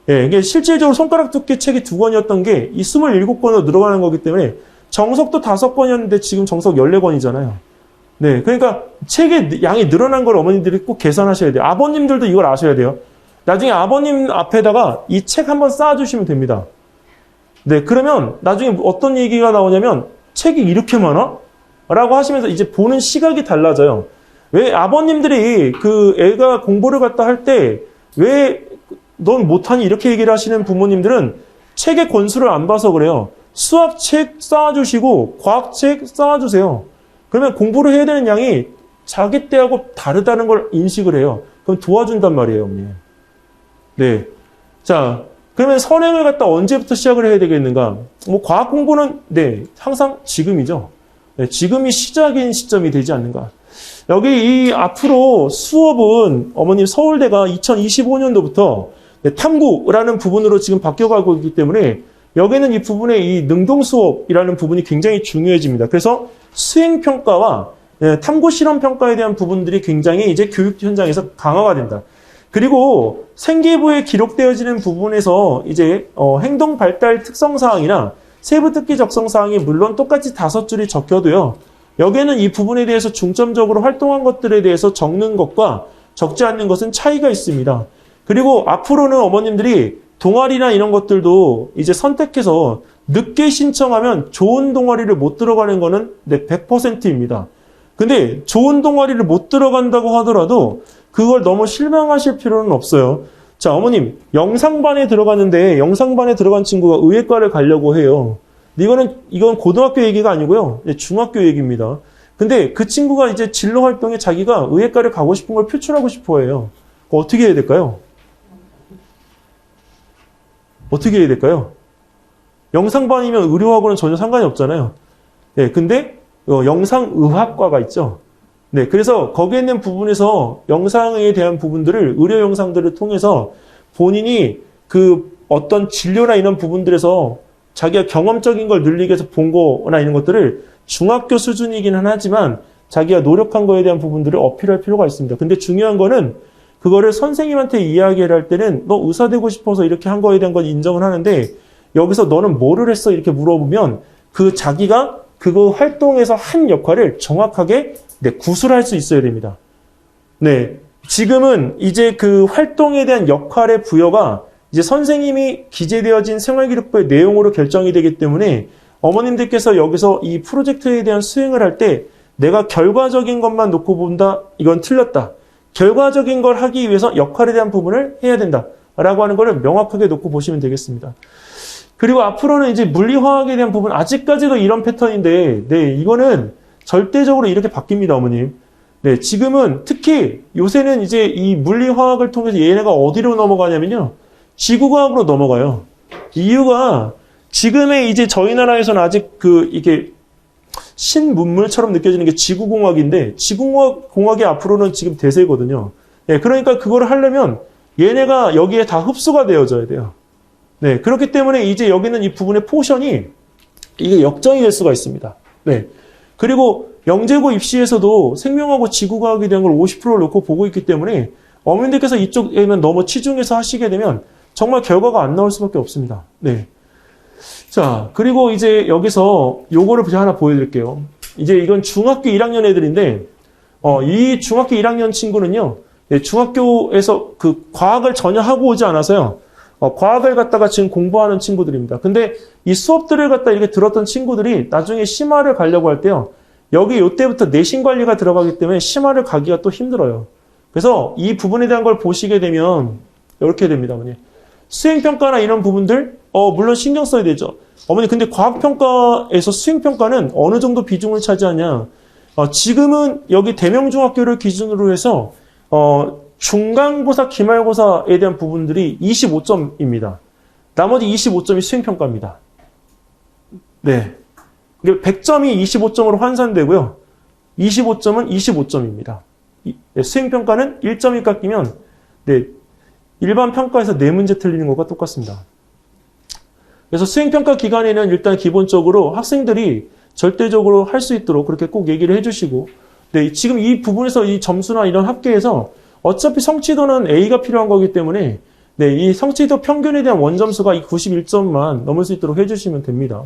[SPEAKER 1] 예, 이게 실질적으로 손가락 두께 책이 2권이었던 게 이 27권으로 늘어가는 거기 때문에 정석도 5권이었는데 지금 정석 14권이잖아요. 네, 그러니까 책의 양이 늘어난 걸 어머님들이 꼭 계산하셔야 돼요. 아버님들도 이걸 아셔야 돼요. 나중에 아버님 앞에다가 이 책 한번 쌓아주시면 됩니다. 네, 그러면 나중에 어떤 얘기가 나오냐면 책이 이렇게 많아? 라고 하시면서 이제 보는 시각이 달라져요. 왜 아버님들이 그 애가 공부를 갖다 할 때 왜 넌 못하니 이렇게 얘기를 하시는 부모님들은 책의 권수를 안 봐서 그래요. 수학책 쌓아주시고 과학책 쌓아주세요. 그러면 공부를 해야 되는 양이 자기 때하고 다르다는 걸 인식을 해요. 그럼 도와준단 말이에요, 어머니. 네. 자, 그러면 선행을 갖다 언제부터 시작을 해야 되겠는가? 뭐 과학 공부는 네, 항상 지금이죠. 네, 지금이 시작인 시점이 되지 않는가? 여기 이 앞으로 수업은 어머님 서울대가 2025년도부터 탐구라는 부분으로 지금 바뀌어가고 있기 때문에 여기는 이 부분에 이 능동 수업이라는 부분이 굉장히 중요해집니다. 그래서 수행평가와 탐구 실험 평가에 대한 부분들이 굉장히 이제 교육 현장에서 강화가 된다. 그리고 생기부에 기록되어지는 부분에서 이제 행동 발달 특성 사항이나 세부 특기 적성 사항이 물론 똑같이 5줄이 적혀도요. 여기에는 이 부분에 대해서 중점적으로 활동한 것들에 대해서 적는 것과 적지 않는 것은 차이가 있습니다. 그리고 앞으로는 어머님들이 동아리나 이런 것들도 이제 선택해서 늦게 신청하면 좋은 동아리를 못 들어가는 거는 100%입니다. 근데 좋은 동아리를 못 들어간다고 하더라도 그걸 너무 실망하실 필요는 없어요. 자, 어머님, 영상반에 들어갔는데 영상반에 들어간 친구가 의예과를 가려고 해요. 이건 고등학교 얘기가 아니고요. 중학교 얘기입니다. 근데 그 친구가 이제 진로 활동에 자기가 의예과를 가고 싶은 걸 표출하고 싶어 해요. 어떻게 해야 될까요? 어떻게 해야 될까요? 영상반이면 의료하고는 전혀 상관이 없잖아요. 네, 근데 영상의학과가 있죠. 네, 그래서 거기에 있는 부분에서 영상에 대한 부분들을 의료 영상들을 통해서 본인이 그 어떤 진료나 이런 부분들에서 자기가 경험적인 걸 늘리기 위해서 본 거나 이런 것들을 중학교 수준이기는 하지만 자기가 노력한 거에 대한 부분들을 어필할 필요가 있습니다. 근데 중요한 거는 그거를 선생님한테 이야기를 할 때는 너 의사 되고 싶어서 이렇게 한 거에 대한 건 인정을 하는데 여기서 너는 뭐를 했어? 이렇게 물어보면 그 자기가 그거 활동에서 한 역할을 정확하게 구술할 수 있어야 됩니다. 네. 지금은 이제 그 활동에 대한 역할의 부여가 이제 선생님이 기재되어진 생활기록부의 내용으로 결정이 되기 때문에 어머님들께서 여기서 이 프로젝트에 대한 수행을 할 때 내가 결과적인 것만 놓고 본다. 이건 틀렸다. 결과적인 걸 하기 위해서 역할에 대한 부분을 해야 된다. 라고 하는 거를 명확하게 놓고 보시면 되겠습니다. 그리고 앞으로는 이제 물리화학에 대한 부분, 아직까지도 이런 패턴인데, 네, 이거는 절대적으로 이렇게 바뀝니다, 어머님. 네, 지금은 특히 요새는 이제 이 물리화학을 통해서 얘네가 어디로 넘어가냐면요. 지구과학으로 넘어가요. 이유가 지금의 이제 저희 나라에서는 아직 이게 신문물처럼 느껴지는 게 지구공학인데, 지구공학이 앞으로는 지금 대세거든요. 네, 그러니까 그거를 하려면 얘네가 여기에 다 흡수가 되어져야 돼요. 네, 그렇기 때문에 이제 여기는 이 부분의 포션이 이게 역정이 될 수가 있습니다. 네. 그리고 영재고 입시에서도 생명하고 지구과학에 대한 걸 50%를 놓고 보고 있기 때문에 어머님들께서 이쪽에만 너무 치중해서 하시게 되면 정말 결과가 안 나올 수밖에 없습니다. 네. 자, 그리고 이제 여기서 요거를 하나 보여드릴게요. 이제 이건 중학교 1학년 애들인데, 이 중학교 1학년 친구는요, 네, 중학교에서 그 과학을 전혀 하고 오지 않아서요, 과학을 갖다가 지금 공부하는 친구들입니다. 근데 이 수업들을 갖다 이렇게 들었던 친구들이 나중에 심화를 가려고 할 때요, 여기 요때부터 내신 관리가 들어가기 때문에 심화를 가기가 또 힘들어요. 그래서 이 부분에 대한 걸 보시게 되면 이렇게 됩니다, 어머니. 수행평가나 이런 부분들, 물론 신경 써야 되죠. 어머니, 근데 과학평가에서 수행평가는 어느 정도 비중을 차지하냐. 지금은 여기 대명중학교를 기준으로 해서, 중간고사, 기말고사에 대한 부분들이 25점입니다. 나머지 25점이 수행평가입니다. 네. 100점이 25점으로 환산되고요. 25점은 25점입니다. 수행평가는 1점이 깎이면, 네, 일반 평가에서 4문제 틀리는 것과 똑같습니다. 그래서 수행평가 기간에는 일단 기본적으로 학생들이 절대적으로 할 수 있도록 그렇게 꼭 얘기를 해주시고, 네, 지금 이 부분에서 이 점수나 이런 합계에서 어차피 성취도는 A가 필요한 거기 때문에, 네, 이 성취도 평균에 대한 원점수가 이 91점만 넘을 수 있도록 해주시면 됩니다.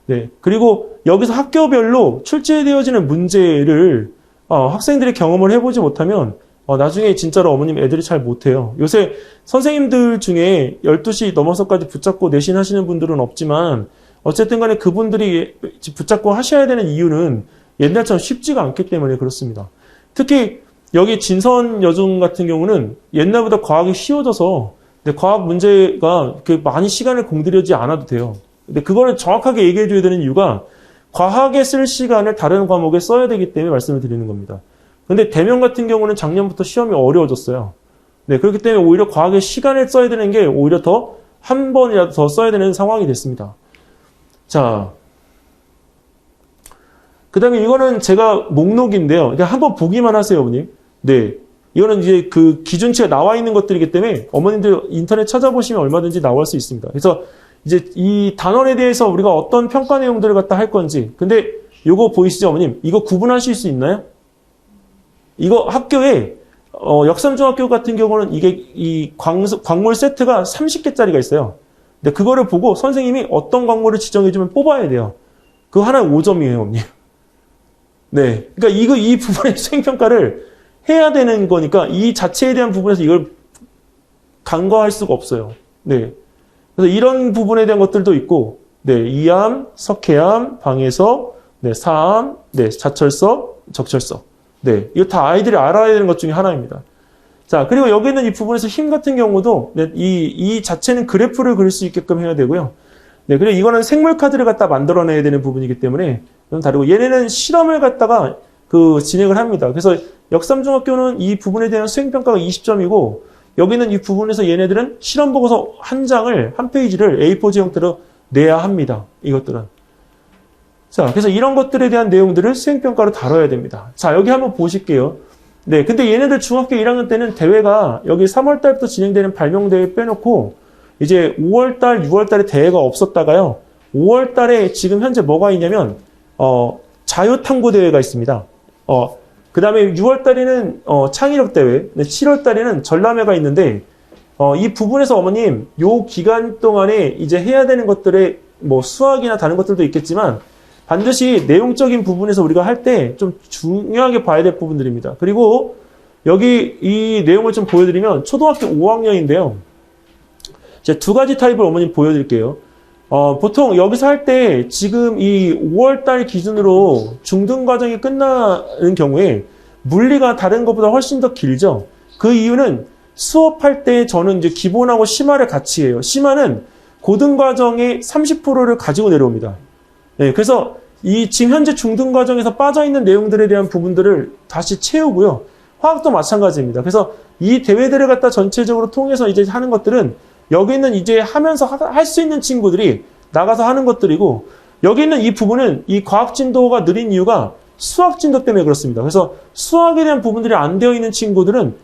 [SPEAKER 1] 네, 그리고 여기서 학교별로 출제되어지는 문제를 학생들이 경험을 해보지 못하면 나중에 진짜로 어머님 애들이 잘 못해요. 요새 선생님들 중에 12시 넘어서까지 붙잡고 내신하시는 분들은 없지만 어쨌든 간에 그분들이 붙잡고 하셔야 되는 이유는 옛날처럼 쉽지가 않기 때문에 그렇습니다. 특히 여기 진선 여중 같은 경우는 옛날보다 과학이 쉬워져서 과학 문제가 많이 시간을 공들이지 않아도 돼요. 근데 그거를 정확하게 얘기해 줘야 되는 이유가 과학에 쓸 시간을 다른 과목에 써야 되기 때문에 말씀을 드리는 겁니다. 근데 대명 같은 경우는 작년부터 시험이 어려워졌어요. 네, 그렇기 때문에 오히려 과학에 시간을 써야 되는 게 오히려 더 한 번이라도 더 써야 되는 상황이 됐습니다. 자, 그 다음에 이거는 제가 목록인데요. 그냥 한번 보기만 하세요, 어머님. 네. 이거는 이제 그 기준치가 나와 있는 것들이기 때문에 어머님들 인터넷 찾아보시면 얼마든지 나올 수 있습니다. 그래서 이제 이 단원에 대해서 우리가 어떤 평가 내용들을 갖다 할 건지. 근데 요거 보이시죠, 어머님? 이거 구분하실 수 있나요? 이거 학교에, 역삼중학교 같은 경우는 이게 이 광물 세트가 30개짜리가 있어요. 근데 그거를 보고 선생님이 어떤 광물을 지정해주면 뽑아야 돼요. 그거 하나에 5점이에요, 어머님. 네. 그러니까 이 부분의 수행평가를 해야 되는 거니까 이 자체에 대한 부분에서 이걸 간과할 수가 없어요. 네. 그래서 이런 부분에 대한 것들도 있고, 네. 이암, 석회암, 방해서, 네. 사암, 네. 자철서, 적철서. 네. 이거 다 아이들이 알아야 되는 것 중에 하나입니다. 자, 그리고 여기 있는 이 부분에서 힘 같은 경우도, 네. 이 자체는 그래프를 그릴 수 있게끔 해야 되고요. 네. 그리고 이거는 생물 카드를 갖다 만들어내야 되는 부분이기 때문에 좀 다르고, 얘네는 실험을 갖다가 진행을 합니다. 그래서 역삼중학교는 이 부분에 대한 수행평가가 20점이고, 여기는 이 부분에서 얘네들은 실험 보고서 한 장을, 한 페이지를 A4지 형태로 내야 합니다. 이것들은. 자, 그래서 이런 것들에 대한 내용들을 수행평가로 다뤄야 됩니다. 자, 여기 한번 보실게요. 네, 근데 얘네들 중학교 1학년 때는 대회가 여기 3월달부터 진행되는 발명대회 빼놓고, 이제 5월달, 6월달에 대회가 없었다가요. 5월달에 지금 현재 뭐가 있냐면, 자유탐구 대회가 있습니다. 그 다음에 6월달에는 창의력 대회, 7월달에는 전람회가 있는데, 이 부분에서 어머님, 요 기간 동안에 이제 해야 되는 것들의 뭐 수학이나 다른 것들도 있겠지만, 반드시 내용적인 부분에서 우리가 할 때 좀 중요하게 봐야 될 부분들입니다. 그리고 여기 이 내용을 좀 보여드리면 초등학교 5학년인데요. 이제 두 가지 타입을 어머님 보여드릴게요. 보통 여기서 할 때 지금 이 5월달 기준으로 중등 과정이 끝나는 경우에 물리가 다른 것보다 훨씬 더 길죠. 그 이유는 수업할 때 저는 이제 기본하고 심화를 같이 해요. 심화는 고등 과정의 30%를 가지고 내려옵니다. 네, 그래서 이 지금 현재 중등 과정에서 빠져있는 내용들에 대한 부분들을 다시 채우고요. 화학도 마찬가지입니다. 그래서 이 대회들을 갖다 전체적으로 통해서 이제 하는 것들은 여기 있는 이제 하면서 할 수 있는 친구들이 나가서 하는 것들이고, 여기 있는 이 부분은 이 과학 진도가 느린 이유가 수학 진도 때문에 그렇습니다. 그래서 수학에 대한 부분들이 안 되어 있는 친구들은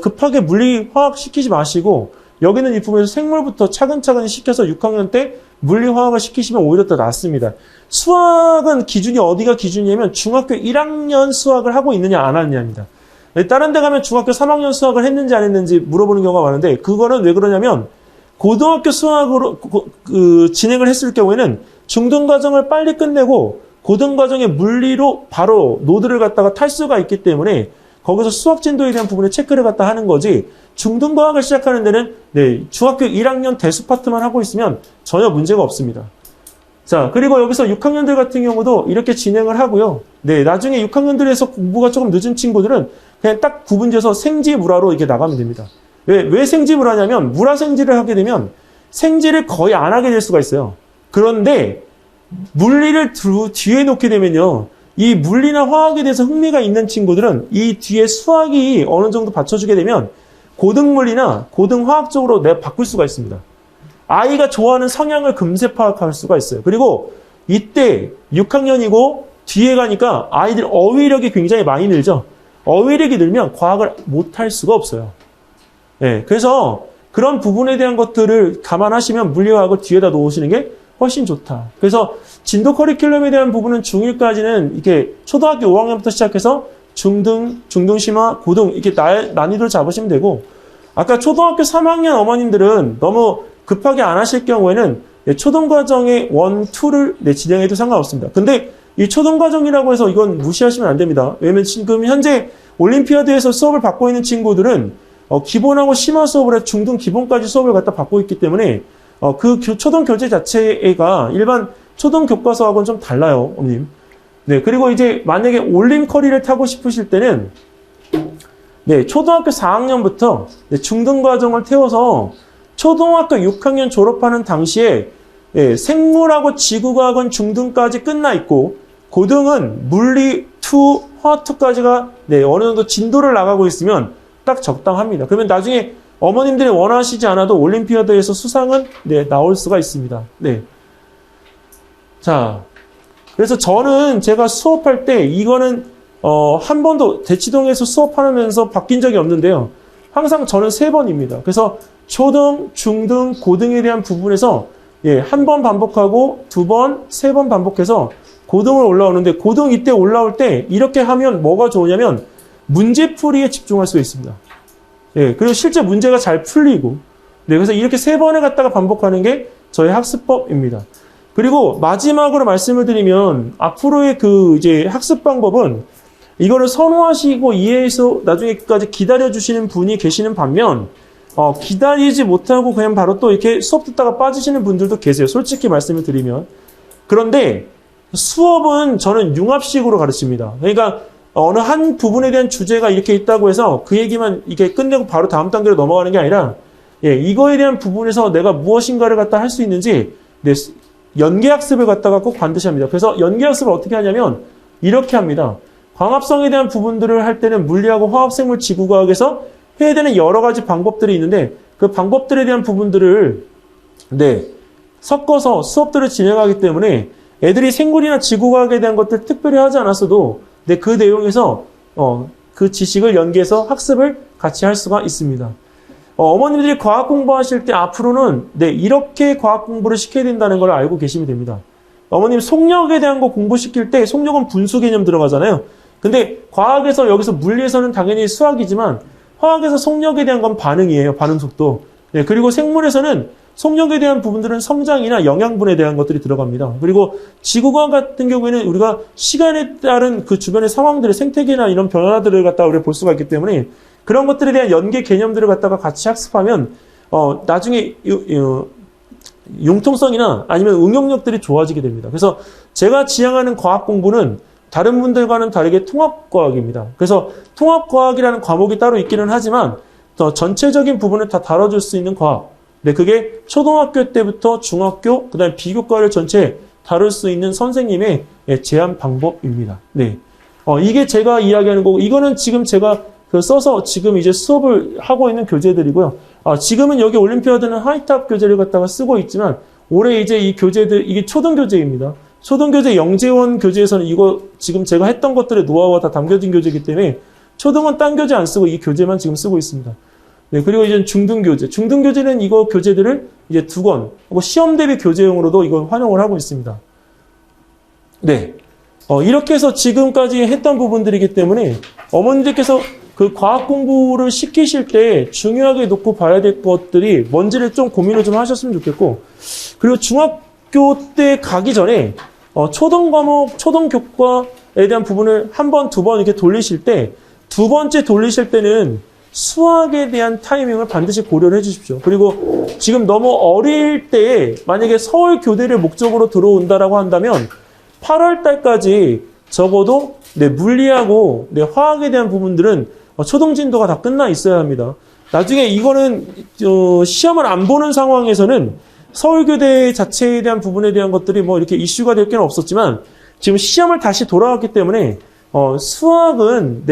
[SPEAKER 1] 급하게 물리, 화학 시키지 마시고, 여기 있는 이 부분에서 생물부터 차근차근 시켜서 6학년 때 물리, 화학을 시키시면 오히려 더 낫습니다. 수학은 기준이 어디가 기준이냐면 중학교 1학년 수학을 하고 있느냐 안 하느냐입니다. 다른 데 가면 중학교 3학년 수학을 했는지 안 했는지 물어보는 경우가 많은데, 그거는 왜 그러냐면 고등학교 수학으로 진행을 했을 경우에는 중등 과정을 빨리 끝내고 고등 과정의 물리로 바로 노드를 갖다가 탈 수가 있기 때문에 거기서 수학 진도에 대한 부분에 체크를 갖다 하는 거지, 중등 과학을 시작하는 데는 네, 중학교 1학년 대수 파트만 하고 있으면 전혀 문제가 없습니다. 자, 그리고 여기서 6학년들 같은 경우도 이렇게 진행을 하고요. 네, 나중에 6학년들에서 공부가 조금 늦은 친구들은 그냥 딱 구분지어서 생지, 물화로 이렇게 나가면 됩니다. 왜 생지, 물화냐면 물화 생지를 하게 되면 생지를 거의 안 하게 될 수가 있어요. 그런데 물리를 뒤에 놓게 되면요, 이 물리나 화학에 대해서 흥미가 있는 친구들은 이 뒤에 수학이 어느 정도 받쳐주게 되면 고등물리나 고등화학 쪽으로 내가 바꿀 수가 있습니다. 아이가 좋아하는 성향을 금세 파악할 수가 있어요. 그리고 이때 6학년이고 뒤에 가니까 아이들 어휘력이 굉장히 많이 늘죠. 어휘력이 늘면 과학을 못할 수가 없어요. 네, 그래서 그런 부분에 대한 것들을 감안하시면 물리화학을 뒤에다 놓으시는 게 훨씬 좋다. 그래서 진도 커리큘럼에 대한 부분은 중1까지는 이렇게 초등학교 5학년부터 시작해서 중등, 중등심화, 고등 이렇게 난이도를 잡으시면 되고, 아까 초등학교 3학년 어머님들은 너무 급하게 안 하실 경우에는 초등과정의 1, 2를 진행해도 상관없습니다. 근데 이 초등과정이라고 해서 이건 무시하시면 안 됩니다. 왜냐면 지금 현재 올림피아드에서 수업을 받고 있는 친구들은 기본하고 심화 수업을 해서 중등 기본까지 수업을 갖다 받고 있기 때문에 그 초등 교재 자체가 일반 초등 교과서하고는 좀 달라요, 어머님. 네, 그리고 이제 만약에 올림커리를 타고 싶으실 때는 네, 초등학교 4학년부터 중등 과정을 태워서 초등학교 6학년 졸업하는 당시에 생물하고 지구과학은 중등까지 끝나 있고, 고등은 물리 2, 화학 2까지가 어느 정도 진도를 나가고 있으면 딱 적당합니다. 그러면 나중에 어머님들이 원하시지 않아도 올림피아드에서 수상은 나올 수가 있습니다. 네. 자, 그래서 저는 제가 수업할 때 이거는 한 번도 대치동에서 수업하면서 바뀐 적이 없는데요. 항상 저는 3번입니다. 그래서 초등, 중등, 고등에 대한 부분에서 한 번 반복하고 2번, 3번 반복해서 고등을 올라오는데 고등 이때 올라올 때 이렇게 하면 뭐가 좋으냐면 문제풀이에 집중할 수가 있습니다. 그리고 실제 문제가 잘 풀리고 그래서 이렇게 3번을 갖다가 반복하는 게 저의 학습법입니다. 그리고 마지막으로 말씀을 드리면 앞으로의 그 이제 학습 방법은 이거를 선호하시고 이해해서 나중에까지 기다려주시는 분이 계시는 반면 기다리지 못하고 그냥 바로 또 이렇게 수업 듣다가 빠지시는 분들도 계세요. 솔직히 말씀을 드리면. 그런데 수업은 저는 융합식으로 가르칩니다. 그러니까 어느 한 부분에 대한 주제가 이렇게 있다고 해서 그 얘기만 이렇게 끝내고 바로 다음 단계로 넘어가는 게 아니라 이거에 대한 부분에서 내가 무엇인가를 갖다 할 수 있는지 연계학습을 갖다가 꼭 반드시 합니다. 그래서 연계학습을 어떻게 하냐면 이렇게 합니다. 광합성에 대한 부분들을 할 때는 물리하고 화학생물 지구과학에서 해야 되는 여러 가지 방법들이 있는데 그 방법들에 대한 부분들을 섞어서 수업들을 진행하기 때문에 애들이 생물이나 지구과학에 대한 것들 특별히 하지 않았어도 그 내용에서 그 지식을 연계해서 학습을 같이 할 수가 있습니다. 어머님들이 과학 공부하실 때 앞으로는 이렇게 과학 공부를 시켜야 된다는 걸 알고 계시면 됩니다. 어머님 속력에 대한 거 공부시킬 때 속력은 분수 개념 들어가잖아요. 근데 과학에서 여기서 물리에서는 당연히 수학이지만 화학에서 속력에 대한 건 반응이에요. 반응 속도. 그리고 생물에서는 속력에 대한 부분들은 성장이나 영양분에 대한 것들이 들어갑니다. 그리고 지구과학 같은 경우에는 우리가 시간에 따른 그 주변의 상황들의 생태계나 이런 변화들을 갖다가 우리가 볼 수가 있기 때문에 그런 것들에 대한 연계 개념들을 갖다가 같이 학습하면 나중에 융통성이나 아니면 응용력들이 좋아지게 됩니다. 그래서 제가 지향하는 과학 공부는 다른 분들과는 다르게 통합과학입니다. 그래서 통합과학이라는 과목이 따로 있기는 하지만 더 전체적인 부분을 다 다뤄줄 수 있는 과학. 그게 초등학교 때부터 중학교, 그 다음에 비교과를 전체 다룰 수 있는 선생님의 제안 방법입니다. 이게 제가 이야기하는 거고, 이거는 지금 제가 써서 지금 이제 수업을 하고 있는 교재들이고요. 지금은 여기 올림피아드는 하이탑 교재를 갖다가 쓰고 있지만, 올해 이제 이 교재들, 이게 초등 교재입니다. 초등교재 영재원 교재에서는 이거 지금 제가 했던 것들의 노하우가 다 담겨진 교재이기 때문에 초등은 딴 교재 안 쓰고 이 교재만 지금 쓰고 있습니다. 그리고 이제 중등교재. 중등교재는 이거 교재들을 이제 2권, 시험 대비 교재용으로도 이걸 활용을 하고 있습니다. 이렇게 해서 지금까지 했던 부분들이기 때문에 어머니들께서 그 과학 공부를 시키실 때 중요하게 놓고 봐야 될 것들이 뭔지를 좀 고민을 좀 하셨으면 좋겠고, 그리고 중학교 때 가기 전에 초등 과목, 초등 교과에 대한 부분을 한 번, 2번 이렇게 돌리실 때, 2번째 돌리실 때는 수학에 대한 타이밍을 반드시 고려를 해주십시오. 그리고 지금 너무 어릴 때에 만약에 서울 교대를 목적으로 들어온다라고 한다면 8월 달까지 적어도 물리하고 화학에 대한 부분들은 초등 진도가 다 끝나 있어야 합니다. 나중에 이거는 시험을 안 보는 상황에서는 서울교대 자체에 대한 부분에 대한 것들이 뭐 이렇게 이슈가 될 게 없었지만 지금 시험을 다시 돌아왔기 때문에 수학은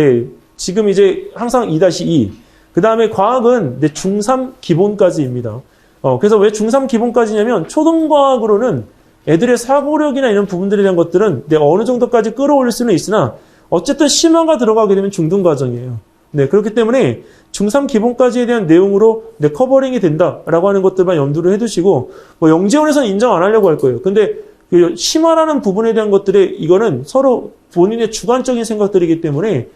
[SPEAKER 1] 지금 이제 항상 2-2, 그 다음에 과학은 중3 기본까지입니다. 그래서 왜 중3 기본까지냐면 초등과학으로는 애들의 사고력이나 이런 부분들에 대한 것들은 어느 정도까지 끌어올릴 수는 있으나 어쨌든 심화가 들어가게 되면 중등과정이에요. 그렇기 때문에 중3 기본까지에 대한 내용으로 커버링이 된다라고 하는 것들만 염두를 해두시고, 영재원에서는 인정 안 하려고 할 거예요. 근데 그 심화라는 부분에 대한 것들이 이거는 서로 본인의 주관적인 생각들이기 때문에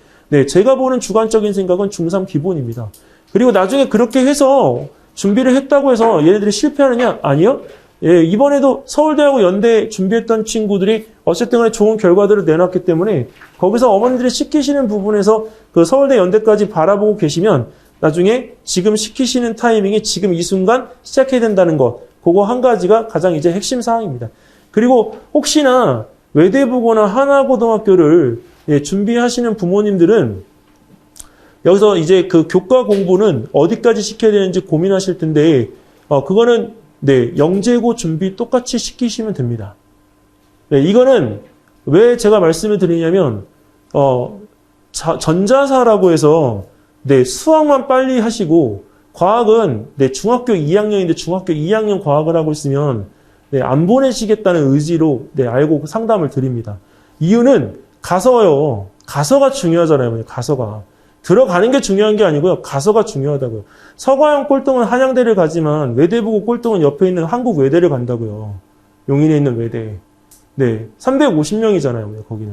[SPEAKER 1] 제가 보는 주관적인 생각은 중3 기본입니다. 그리고 나중에 그렇게 해서 준비를 했다고 해서 얘네들이 실패하느냐? 아니요. 이번에도 서울대하고 연대 준비했던 친구들이 어쨌든 간에 좋은 결과들을 내놨기 때문에 거기서 어머니들이 시키시는 부분에서 그 서울대 연대까지 바라보고 계시면 나중에 지금 시키시는 타이밍이 지금 이 순간 시작해야 된다는 것, 그거 한 가지가 가장 이제 핵심 사항입니다. 그리고 혹시나 외대부고나 하나고등학교를 준비하시는 부모님들은 여기서 이제 그 교과 공부는 어디까지 시켜야 되는지 고민하실 텐데 그거는 영재고 준비 똑같이 시키시면 됩니다. 이거는 왜 제가 말씀을 드리냐면 전자사라고 해서 수학만 빨리 하시고 과학은 중학교 2학년인데 중학교 2학년 과학을 하고 있으면 네, 안 보내시겠다는 의지로 네, 알고 상담을 드립니다. 이유는 가서요. 가서가 중요하잖아요. 가서가. 들어가는 게 중요한 게 아니고요. 가서가 중요하다고요. 서가형 꼴등은 한양대를 가지만 외대부고 꼴등은 옆에 있는 한국 외대를 간다고요. 용인에 있는 외대. 네, 350명이잖아요. 거기는.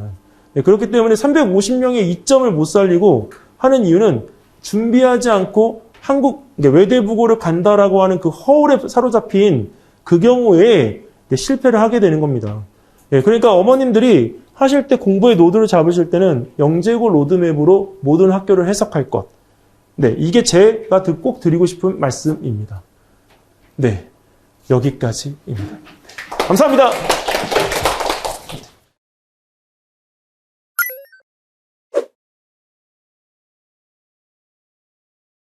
[SPEAKER 1] 네, 그렇기 때문에 350명의 이점을 못 살리고 하는 이유는 준비하지 않고 외대부고를 간다라고 하는 그 허울에 사로잡힌 그 경우에 네, 실패를 하게 되는 겁니다. 네, 그러니까 어머님들이 하실 때 공부의 노드를 잡으실 때는 영재고 로드맵으로 모든 학교를 해석할 것. 네, 이게 제가 꼭 드리고 싶은 말씀입니다. 네, 여기까지입니다. 네, 감사합니다.